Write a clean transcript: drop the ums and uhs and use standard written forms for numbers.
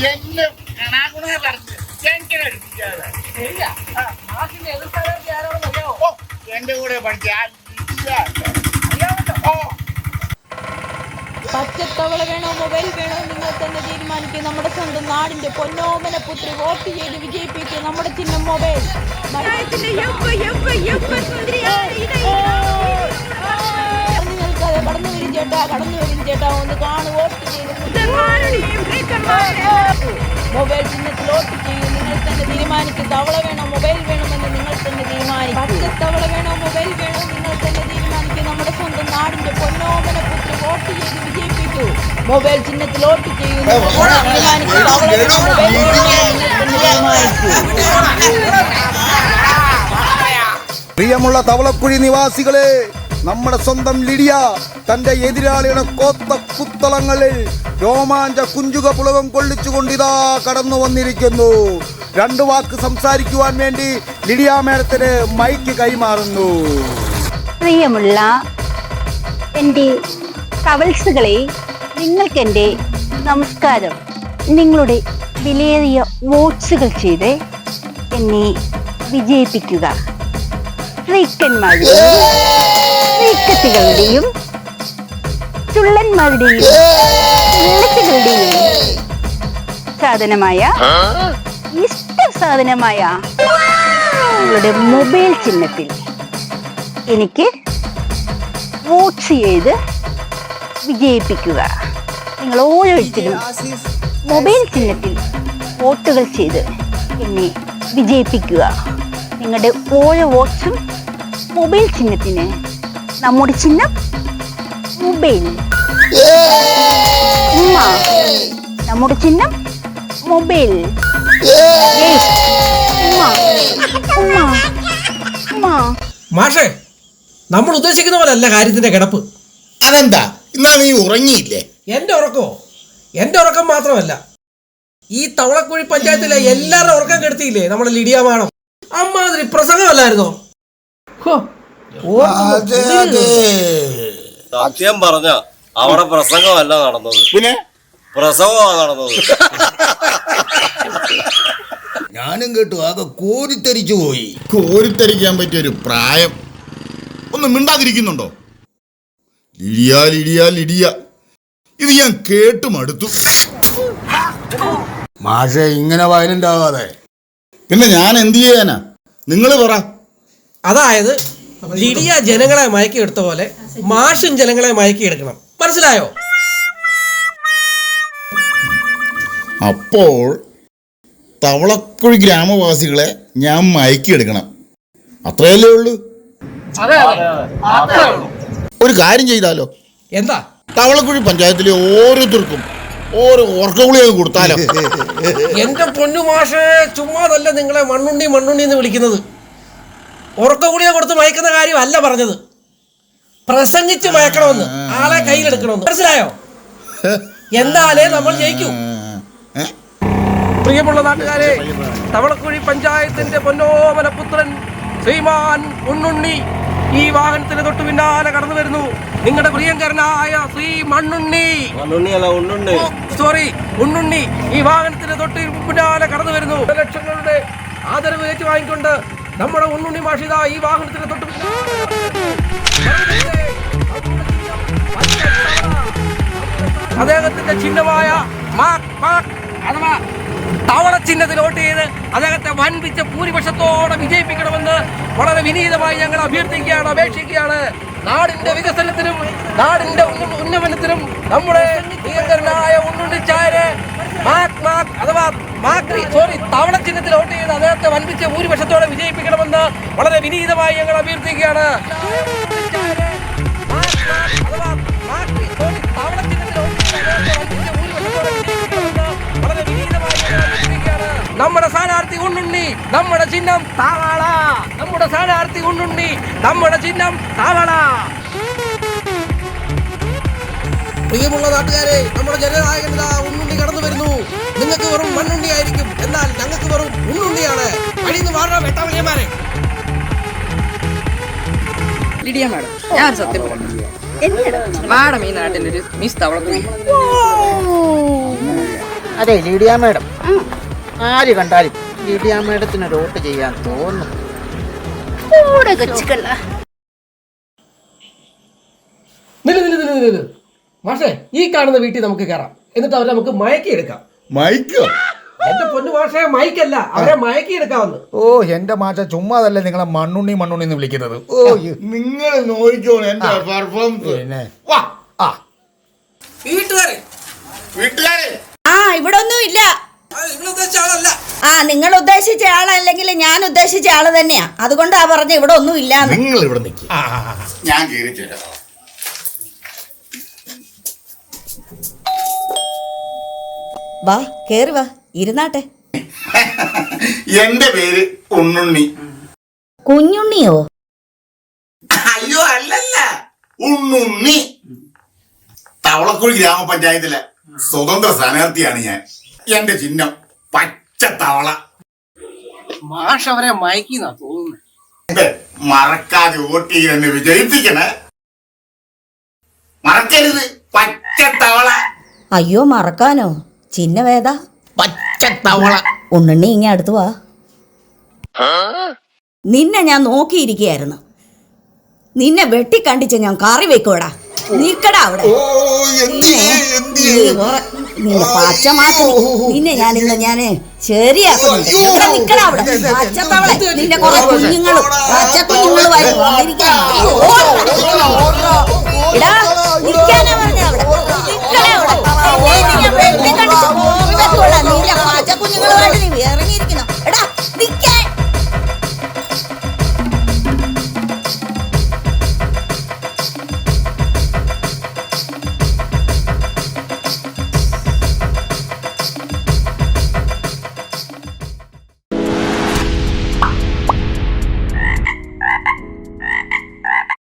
എന്നെ കണാകുണ പറഞ്ഞു എന്റെ കൂടെ പഠിച്ച പച്ചത്തവള വേണോ മൊബൈൽ വേണോ നിങ്ങൾ തന്നെ തീരുമാനിക്കുക. നമ്മുടെ സ്വന്തം നാടിന്റെ പൊന്നോമന പുത്രി വോട്ട് ചെയ്ത് വിജയിപ്പിക്കുക. നമ്മുടെ ചിഹ്നം മൊബൈൽ. കടന്നു വരും ചേട്ടാ ഒന്ന് കാണു. വോട്ട് ചെയ്ത് മൊബൈൽ ചിഹ്നത്തിൽ വോട്ട് ചെയ്യും. നിങ്ങൾ തന്നെ തീരുമാനിക്കും. തവള വേണോ മൊബൈൽ വേണമെന്ന് നിങ്ങൾ തന്നെ തീരുമാനിക്കും. പച്ചത്തവള വേണോ മൊബൈൽ വേണോ നിങ്ങൾ തന്നെ തീരുമാനിക്കും. നമ്മുടെ സ്വന്തം നാടിന്റെ പൊന്നോമന പുത്രി വോട്ട് ചെയ്ത് വിജയിപ്പിക്കൂ. മൊബൈൽ ചിഹ്നത്തിൽ വോട്ട് ചെയ്യും. തീരുമാനിക്കും. തവള വേണോ മൊബൈൽ വേണോ നിങ്ങൾ തന്നെ തീരുമാനിക്കൂ. പ്രിയമുള്ള തവളക്കുഴി നിവാസികളെ, നമ്മുടെ സ്വന്തം ലിഡിയ തന്റെ എതിരാളിയുടെ കോത്ത കുത്തളങ്ങളിൽ രോമാഞ്ച കുഞ്ചുക പുളകം കൊള്ളിച്ചുകൊണ്ടിതാ കടന്നു വന്നിരിക്കുന്നു. 2 വാക്ക് സംസാരിക്കുവാൻ വേണ്ടി ലിഡിയ മേഡത്തിന് മൈക്ക് കൈമാറുന്നു. പ്രിയമുള്ള എൻ്റെ കവൽസുകളെ, നിങ്ങൾക്കെൻ്റെ നമസ്കാരം. നിങ്ങളുടെ വിലയേറിയ വോട്ട്സുകൾ ചെയ്ത് എന്നെ വിജയിപ്പിക്കുക. സ്ത്രീക്കന്മാരുടെയും ചുള്ളന്മാരുടെയും വെള്ളച്ചുകളുടെയും സാധനമായ ഇഷ്ട സാധനമായ നിങ്ങളുടെ മൊബൈൽ ചിഹ്നത്തിൽ എനിക്ക് വോട്ട് ചെയ്ത് വിജയിപ്പിക്കുക. നിങ്ങൾ ഓരോരുത്തരും മൊബൈൽ ചിഹ്നത്തിൽ വോട്ടുകൾ ചെയ്ത് എന്നെ വിജയിപ്പിക്കുക. നിങ്ങളുടെ ഓരോ വോട്ട്സും മൊബൈൽ ചിഹ്നത്തിന്. നമ്മുടെ ചിഹ്നം മൊബൈൽ. നമ്മുടെ ചിഹ്നം മൊബൈൽ. മാഷേ, നമ്മൾ ഉദ്ദേശിക്കുന്ന പോലെ അല്ല കാര്യത്തിന്റെ കിടപ്പ്. അതെന്താ ഇന്നാ നീ ഉറങ്ങിയില്ലേ? എന്റെ ഉറക്കം മാത്രമല്ല, ഈ തവളക്കുഴി പഞ്ചായത്തിലെ എല്ലാവരുടെ ഉറക്കം കെടുത്തിയില്ലേ നമ്മുടെ ലിഡിയ മാഡം. അമ്മാതിരി പ്രസംഗമല്ലായിരുന്നോ? സത്യം പറഞ്ഞ അവിടെ പ്രസംഗമല്ല നടന്നത്, പിന്നെ പ്രസവമാണ് നടന്നത്. ഞാനും കേട്ടു. ആകെ കോരിത്തരിച്ചു പോയി. കോരിത്തരിക്കാൻ പറ്റിയൊരു പ്രായം. ഒന്ന് മിണ്ടാതിരിക്കുന്നുണ്ടോ? ലിഡിയ ലിഡിയ ലിഡിയ, ഇത് ഞാൻ കേട്ടു മടുത്തു. മാഷെ, ഇങ്ങനെ വയലന്റ് ആവാതെ പിന്നെ ഞാൻ എന്ത് ചെയ്യാനാ? നിങ്ങൾ പറ. അതായത് ലിഡിയ ജനങ്ങളെ മയക്കി എടുത്ത പോലെ മാഷും ജനങ്ങളെ മയക്കി എടുക്കണം. മനസ്സിലായോ? അപ്പോൾ തവളക്കുഴി ഗ്രാമവാസികളെ ഞാൻ മയക്കിയെടുക്കണം. അത്രയല്ലേ ഉള്ളൂ. ഒരു കാര്യം ചെയ്താലോ? എന്താ? തവളക്കുഴി പഞ്ചായത്തിലെ ഓരോരുത്തർക്കും ഓരോ ഉറക്കഗുളിക കൊടുത്താലോ? എന്റെ പൊന്നു മാഷേ, ചുമ്മാതല്ല നിങ്ങളെ മണ്ണുണ്ണി എന്ന് വിളിക്കുന്നത്. ഉറക്കഗുളിക കൊടുത്ത് മയക്കുന്ന കാര്യമല്ല പറഞ്ഞത്. പ്രസംഗിച്ച് മയക്കണമെന്ന്, ആളെ കയ്യിലെടുക്കണമെന്ന്. മനസ്സിലായോ? എന്താലേ നമ്മൾ ജയിക്കൂ. പ്രിയമുള്ള നാട്ടുകാരെ, തവളക്കുഴി പഞ്ചായത്തിന്റെ പൊന്നോമന പുത്രൻ ശ്രീമാൻ ഉണ്ണുണ്ണി ഈ വാഹനത്തിന് തൊട്ട് പിന്നാലെ കടന്നു വരുന്നു. നിങ്ങളുടെ പ്രിയങ്കരനായ ശ്രീ ഉണ്ണുണ്ണി ഈ വാഹനത്തിന് തൊട്ട് പിന്നാലെ കടന്നു വരുന്നു. ലക്ഷങ്ങളുടെ ആദരവ് ഏറ്റുവാങ്ങിക്കൊണ്ട് നമ്മുടെ ഉണ്ണുണ്ണി മാഷിത ഈ വാഹനത്തിന് തൊട്ട് അദ്ദേഹത്തിന്റെ ചിഹ്നമായ അഥവാ തവള ചിഹ്നത്തിൽ വോട്ട് ചെയ്ത് അദ്ദേഹത്തെ വൻപിച്ച ഭൂരിപക്ഷത്തോടെ വിജയിപ്പിക്കണമെന്ന് വളരെ വിനീതമായി ഞങ്ങൾ അഭ്യർത്ഥിക്കുകയാണ്, അപേക്ഷിക്കുകയാണ്. നാടിന്റെ വികസനത്തിനും നാടിന്റെ ഉന്നമനത്തിനും നമ്മുടെ പ്രിയങ്കരനായ ഉണ്ണുണ്ണിച്ചായരെ അഥവാ തവള ചിഹ്നത്തിൽ വോട്ട് ചെയ്ത് അദ്ദേഹത്തെ വൻപിച്ച ഭൂരിപക്ഷത്തോടെ വിജയിപ്പിക്കണമെന്ന് വളരെ വിനീതമായി ഞങ്ങൾ അഭ്യർത്ഥിക്കുകയാണ്. നമ്മുടെ സ്ഥാനാർത്ഥി ഉണ്ണുണ്ണി, നമ്മുടെ ചിഹ്നം തവള. നമ്മുടെ സ്ഥാനാർത്ഥി ഉണ്ണുണ്ണി, നമ്മുടെ ചിഹ്നം തവള. പ്രിയമുള്ള നാട്ടുകാരെ, നമ്മുടെ ജനനായകൻ ഉണ്ണുണ്ണി കടന്നു വരുന്നു. നിങ്ങൾക്ക് വെറും മണ്ണുണ്ണി ആയിരിക്കും, എന്നാൽ ഞങ്ങൾക്ക് വെറും ഉണ്ണുണ്ണിയാണ്. അടിന്ന് മാറണം വെട്ടാവലിയന്മാരെ. ലിഡിയ മാഡം, ഞാൻ സത്യം പറഞ്ഞു. മാഡം ഈ നാട്ടിലൊരു മിസ് തവളക്കുഴി. അതെ ലീഡിയ മാഡം, ആര് കണ്ടാലും ലീഡിയ മാഡത്തിന് ഒരു വോട്ട് ചെയ്യാൻ തോന്നുന്നു. കൂടെ കൊച്ചുക്കള്ള മാഷേ, ഈ കാണുന്ന വീട്ടിൽ നമുക്ക് കയറാം. എന്നിട്ട് അവരെ നമുക്ക് മയക്കി എടുക്കാം. മൈക്കോ? എന്റെ പൊന്നു മാഷേ, മയക്കല്ല, അവരെ മയക്കി എടുക്കാമെന്ന്. ഓ എന്റെ മാഷ ചുമ്മാതല്ലേ നിങ്ങളെ മണ്ണുണ്ണി മണ്ണുണ്ണി എന്ന് വിളിക്കുന്നത്. ഓ നിങ്ങൾ നോക്കിക്കോ എന്റെ പെർഫോമൻസ്. പിന്നെ വാ ആ വീട്ടുകാരെ വീട്ടുകാരെ ആ ഇവിടെ ഒന്നും ഇല്ല. ഇവിടെ ഉദ്ദേശിച്ച ആളല്ല. ആ നിങ്ങൾ ഉദ്ദേശിച്ച ആളല്ലെങ്കിൽ ഞാൻ ഉദ്ദേശിച്ച ആള് തന്നെയാ. അതുകൊണ്ടാ പറഞ്ഞ ഇവിടെ ഒന്നും ഇല്ലാന്ന്. നിങ്ങൾ ഇവിടെ നിൽക്കി, ഞാൻ കയറി തരാം. വാ കേറി വാ, ഇരുന്നാട്ടെ. എന്റെ പേര് ഉണ്ണുണ്ണി. കുഞ്ഞുണ്ണിയോ? അയ്യോ അല്ലല്ല, ഉണ്ണുണ്ണി. തവളക്കുഴി ഗ്രാമപഞ്ചായത്തിലെ സ്വതന്ത്ര സ്ഥാനാർത്ഥിയാണ് ഞാൻ. എന്റെ ചിഹ്നം പച്ച തവള. മാഷ് അവരെ മയക്കിന്നാ തോന്നുന്നു. മറക്കാതെ വോട്ട് ചെയ്ത് എന്നെ വിജയിപ്പിക്കണേ. മറക്കരുത്, പച്ച തവള. അയ്യോ മറക്കാനോ? ചിഹ്നവേദ പച്ച തവള. ഉണ്ണുണ്ണി ഇങ്ങ അടുത്ത് വാ. നിന്നെ ഞാൻ നോക്കിയിരിക്കുകയായിരുന്നു. നിന്നെ വെട്ടിക്കണ്ടിച്ച് ഞാൻ കറി വെക്കൂടാ. നിക്കടാ അവിടെ. ഓ എന്തിയേ എന്തിയേ? നിന്നെ പച്ച മാറ്റി നിന്നെ ഞാന് ശരിയാക്കുന്നുണ്ട്. ഇവിടെ നിക്കടാ അവിടെ. പച്ചത്തവളെ നിന്റെ കുറെ കുഞ്ഞുങ്ങളും പച്ച കുഞ്ഞുങ്ങളും ആയി വന്നിരിക്കാനാ. ഇടാ നിൽക്കാനാ പറഞ്ഞ അവിടെ. നിക്കടാ അവിടെ. നിന്നെ ഞാൻ വെട്ടിക്കണ്ടിച്ച് നിന്റെ പച്ച കുഞ്ഞുങ്ങളുമായിട്ട് നീ ഇറങ്ങിയിരിക്കുന്നു. എടാ